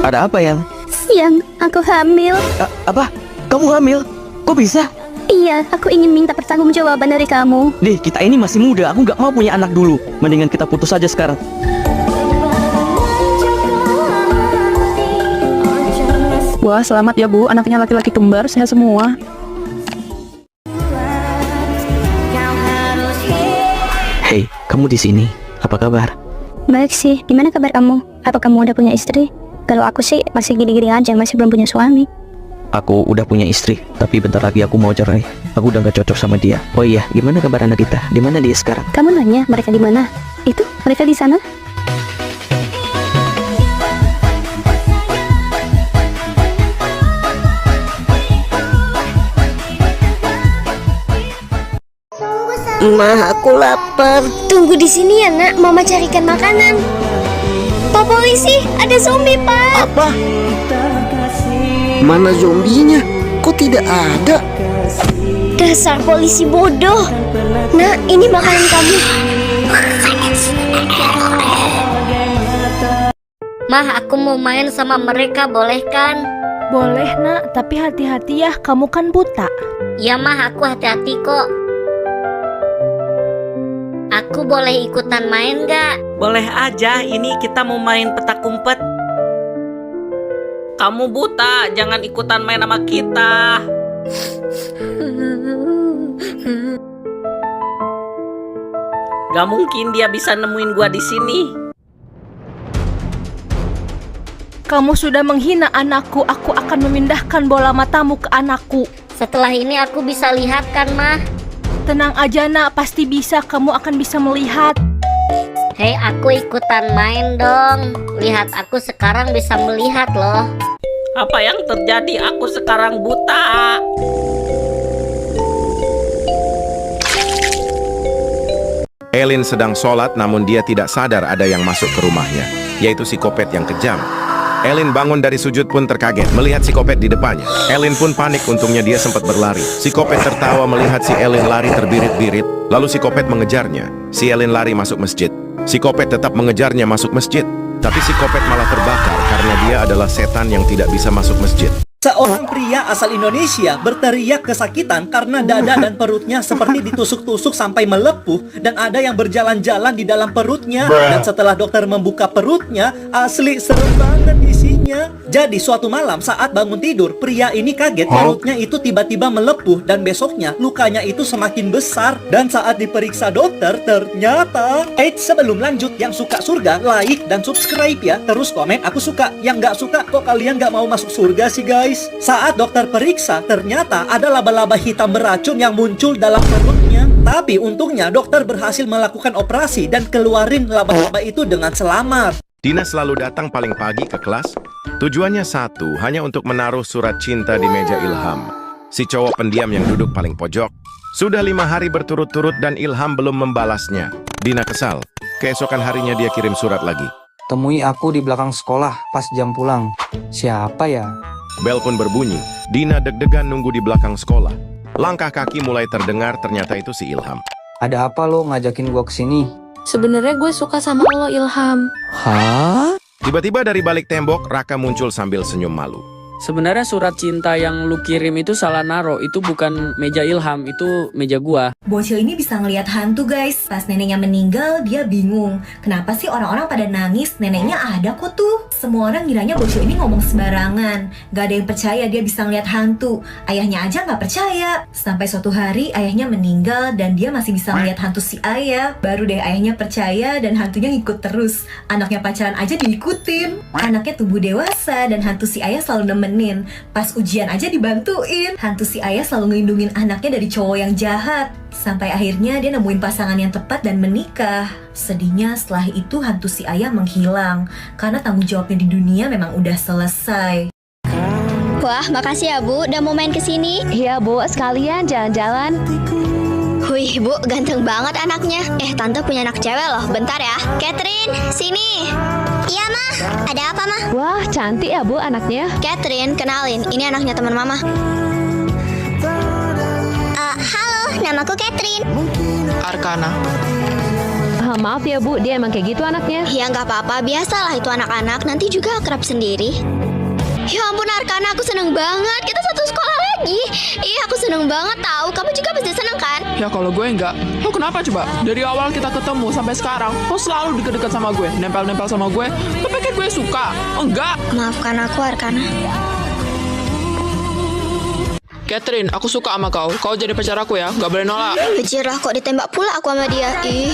Ada apa, Yang? Yang, aku hamil. Apa? Kamu hamil? Kok bisa? Iya, aku ingin minta pertanggungjawaban dari kamu. Deh, kita ini masih muda. Aku nggak mau punya anak dulu. Mendingan kita putus aja sekarang. Wah, selamat ya Bu, anaknya laki-laki kembar, sehat semua. Hei, kamu di sini? Apa kabar? Baik sih, gimana kabar kamu? Apa kamu udah punya istri? Kalau aku sih masih gini-gini aja, masih belum punya suami. Aku udah punya istri, tapi bentar lagi aku mau cerai. Aku udah gak cocok sama dia. Oh iya, gimana kabar anak kita? Di mana dia sekarang? Kamu nanya mereka di mana? Itu, mereka di sana. Ma, aku lapar. Tunggu di sini ya, Nak. Mama carikan makanan. Pak polisi, ada zombie, Pak. Apa? Mana zombinya? Kok tidak ada? Dasar polisi bodoh. Nak, ini makanan kamu. Mah, aku mau main sama mereka, boleh kan? Boleh Nak, tapi hati-hati ya, kamu kan buta. Ya mah, aku hati-hati kok. Aku boleh ikutan main gak? Boleh aja, ini kita mau main petak umpet. Kamu buta, jangan ikutan main sama kita. Gak mungkin dia bisa nemuin gua di sini. Kamu sudah menghina anakku, aku akan memindahkan bola matamu ke anakku. Setelah ini aku bisa lihat kan, Mah? Tenang aja Nak, pasti bisa, kamu akan bisa melihat. Hei, aku ikutan main dong. Lihat, aku sekarang bisa melihat loh. Apa yang terjadi? Aku sekarang buta. Elin sedang sholat namun dia tidak sadar ada yang masuk ke rumahnya, yaitu psikopat yang kejam. Elin bangun dari sujud pun terkaget melihat psikopat di depannya. Elin pun panik, untungnya dia sempat berlari. Psikopat tertawa melihat si Elin lari terbirit-birit, lalu psikopat mengejarnya. Si Elin lari masuk masjid. Psikopat tetap mengejarnya masuk masjid, tapi psikopat malah terbakar karena dia adalah setan yang tidak bisa masuk masjid. Seorang pria asal Indonesia berteriak kesakitan karena dada dan perutnya seperti ditusuk-tusuk sampai melepuh dan ada yang berjalan-jalan di dalam perutnya. Dan setelah dokter membuka perutnya, asli serem banget isinya. Jadi suatu malam saat bangun tidur, pria ini kaget perutnya itu tiba-tiba melepuh dan besoknya lukanya itu semakin besar. Dan saat diperiksa dokter, ternyata sebelum lanjut, yang suka surga, like dan subscribe ya. Terus komen aku suka, yang nggak suka kok kalian nggak mau masuk surga sih guys. Saat dokter periksa, ternyata ada laba-laba hitam beracun yang muncul dalam perutnya. Tapi untungnya dokter berhasil melakukan operasi dan keluarin laba-laba itu dengan selamat. Dina selalu datang paling pagi ke kelas. Tujuannya satu, hanya untuk menaruh surat cinta di meja Ilham, si cowok pendiam yang duduk paling pojok. Sudah 5 hari berturut-turut dan Ilham belum membalasnya. Dina kesal. Keesokan harinya dia kirim surat lagi. Temui aku di belakang sekolah pas jam pulang. Siapa ya? Bel pun berbunyi. Dina deg-degan nunggu di belakang sekolah. Langkah kaki mulai terdengar, ternyata itu si Ilham. Ada apa lo ngajakin gua kesini? Sebenarnya gue suka sama lo, Ilham. Hah? Tiba-tiba dari balik tembok, Raka muncul sambil senyum malu. Sebenarnya surat cinta yang lu kirim itu salah naro. Itu bukan meja Ilham, itu meja gua. Bocil ini bisa ngelihat hantu guys. Pas neneknya meninggal, dia bingung. Kenapa sih orang-orang pada nangis? Neneknya ada kok tuh. Semua orang ngiranya bocil ini ngomong sembarangan. Gak ada yang percaya dia bisa ngelihat hantu. Ayahnya aja gak percaya. Sampai suatu hari ayahnya meninggal dan dia masih bisa ngelihat hantu si ayah. Baru deh ayahnya percaya dan hantunya ngikut terus. Anaknya pacaran aja diikutin. Anaknya tumbuh dewasa dan hantu si ayah selalu nemenin. Pas ujian aja dibantuin. Hantu si ayah selalu ngelindungin anaknya dari cowok yang jahat. Sampai akhirnya dia nemuin pasangan yang tepat dan menikah. Sedihnya setelah itu hantu si ayah menghilang karena tanggung jawabnya di dunia memang udah selesai. Wah, makasih ya Bu, udah mau main kesini. Iya Bu, sekalian jalan-jalan. Wih Bu, ganteng banget anaknya. Tante punya anak cewek loh, bentar ya. Catherine, sini. Iya Mah, ada apa Mah? Wah, cantik ya Bu anaknya. Catherine, kenalin, ini anaknya teman Mama. Halo, namaku Catherine. Arkana. Maaf ya Bu, dia emang kayak gitu anaknya. Ya nggak apa-apa, biasalah itu anak-anak, nanti juga akrab sendiri. Ya ampun Arkana, aku seneng banget. Kita satu sekolah lagi. Iya, aku seneng banget tahu. Kamu juga pasti seneng kan? Ya kalau gue enggak. Lo kenapa coba? Dari awal kita ketemu sampai sekarang, lo selalu deket-deket sama gue, nempel-nempel sama gue. Lo pikir gue suka? Enggak. Maafkan aku Arkana. Catherine, aku suka sama kau. Kau jadi pacar aku ya, nggak boleh nolak. Bejirah kok ditembak pula aku sama dia. Ih,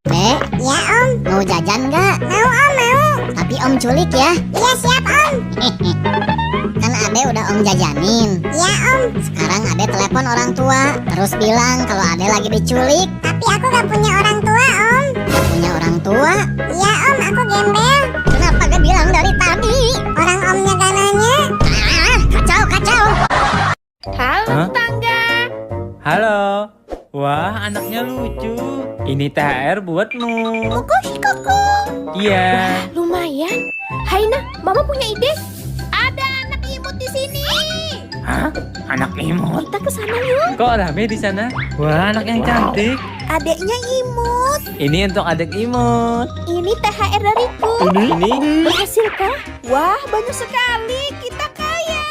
Dek, ya Om, mau jajan nggak? Mau Om, mau. Tapi Om culik ya? Iya siap Om. Kan Ade udah Om jajanin. Iya Om. Sekarang Ade telepon orang tua, terus bilang kalau Ade lagi diculik. Tapi aku gak punya orang tua Om. Gak punya orang tua? Iya Om, aku gembel. Kenapa gak bilang dari tadi? Orang Omnya gak nanya. Kacau. Halo tetangga. Halo. Wah, anaknya lucu. Ini THR buatmu. Koko. Iya. Lumayan. Haina, Mama punya ide. Ada anak imut di sini. Hah? Anak imut? Kita ke sana yuk. Kok rame di sana? Wah, anak yang cantik. Adeknya imut. Ini untuk adik imut. Ini THR dariku. Ini? Berhasil kah? Wah, banyak sekali. Kita kaya.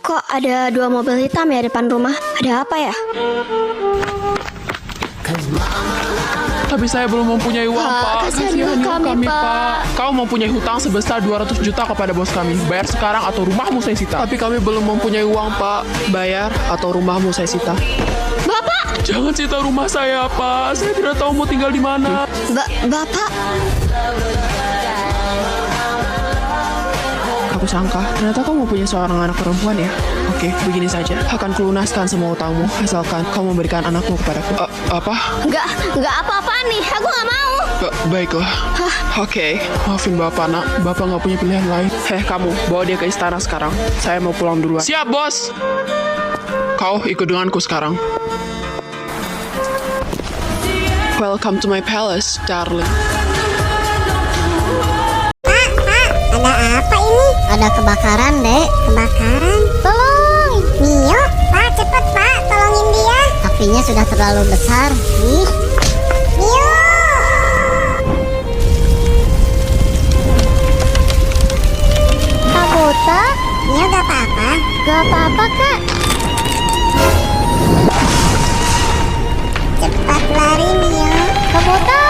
Kok ada 2 mobil hitam ya depan rumah? Ada apa ya? Tapi saya belum mempunyai uang, Pak. Kasihan kami, Pak. Kau mempunyai hutang sebesar 200 juta kepada bos kami. Bayar sekarang atau rumahmu saya sita. Tapi kami belum mempunyai uang, Pak. Bayar atau rumahmu saya sita. Bapak! Jangan sita rumah saya, Pak. Saya tidak tahu mau tinggal di mana. Bapak! Aku sangka, ternyata kamu punya seorang anak perempuan ya. Oke, begini saja. Akan kulunaskan semua utangmu, asalkan kamu memberikan anakmu kepadaku. Apa? Enggak apa-apaan nih. Aku nggak mau. Baiklah. Oke, maafin Bapak, nak. Bapak nggak punya pilihan lain. Kamu, bawa dia ke istana sekarang. Saya mau pulang duluan. Siap, bos. Kau ikut denganku sekarang. Welcome to my palace, darling. Ada apa ini? Ada kebakaran, Dek. Kebakaran? Tolong! Mio, Pak, cepet Pak, tolongin dia. Apinya sudah terlalu besar. Ih. Mio! Kak Buta? Mio gak apa-apa? Gak apa-apa, Kak. Cepat lari, Mio. Kak Buta!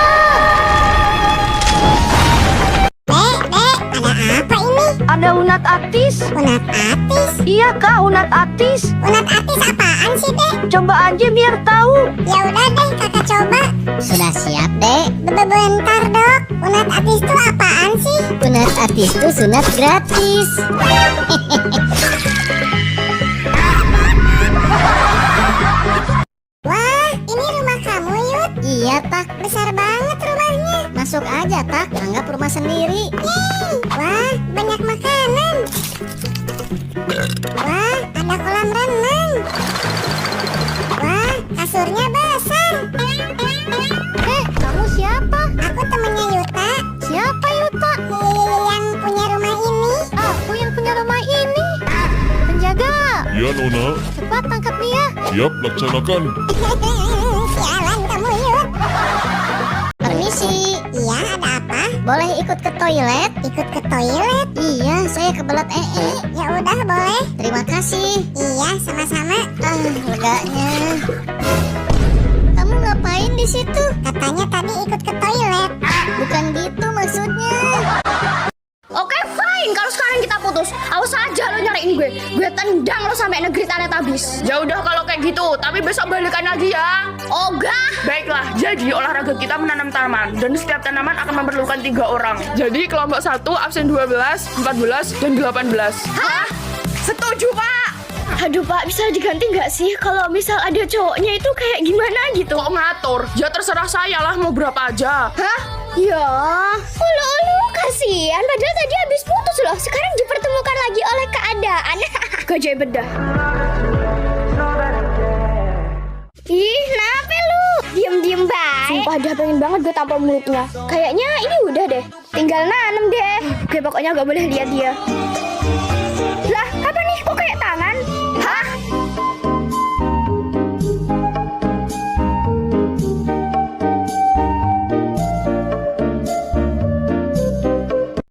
Ada unat atis. Unat atis? Iya Kak, unat atis. Unat atis apaan sih, Dek? Coba aja biar tahu. Ya udah deh, Kakak coba. Sudah siap, Dek? Bentar, Dok. Unat atis itu apaan sih? Unat atis itu sunat gratis. Wah, ini rumah kamu, Yud? Iya, Tak. Besar banget rumahnya. Masuk aja, Tak. Anggap rumah sendiri. Yeay. Wah, banyak makanan. Wah, ada kolam renang. Wah, kasurnya besar. Kamu siapa? Aku temannya Yuta. Siapa Yuta? Yang punya rumah ini. Aku yang punya rumah ini. Penjaga. Ya, Nona. Cepat tangkap dia. Siap, laksanakan. Sialan kamu, Yud. Permisi. Iya, ada apa? Boleh ikut ke toilet? Ikut ke toilet? Iya, saya kebelet Ya udah, boleh. Terima kasih. Iya, sama-sama. Leganya. Kamu ngapain di situ? Katanya tadi ikut ke toilet. Bukan gitu maksudnya. Oke, fine. Kalau sekarang kita putus, awas aja lo nyariin gue. Gue tendang lo sampai negeri tanet habis. Ya udah kalau kayak gitu, tapi besok balikan lagi ya. Ogah. Baiklah, jadi olahraga kita menanam tanaman dan setiap tanaman akan memerlukan 3 orang. Jadi kelompok 1 absen 12, 14, dan 18. Hah? Setuju, Pak. Aduh Pak, bisa diganti nggak sih kalau misal ada cowoknya itu kayak gimana gitu? Kok ngatur? Ya terserah saya lah mau berapa aja. Hah? Ya, ulu kasihan. Padahal tadi habis putus loh. Sekarang dipertemukan lagi oleh keadaan. Gajah bedah. Ih, kenapa lu? Diem baik. Sumpah dah pengen banget gue tampar mulutnya. Kayaknya ini udah deh. tinggal nanem deh. Oke, pokoknya gak boleh lihat dia.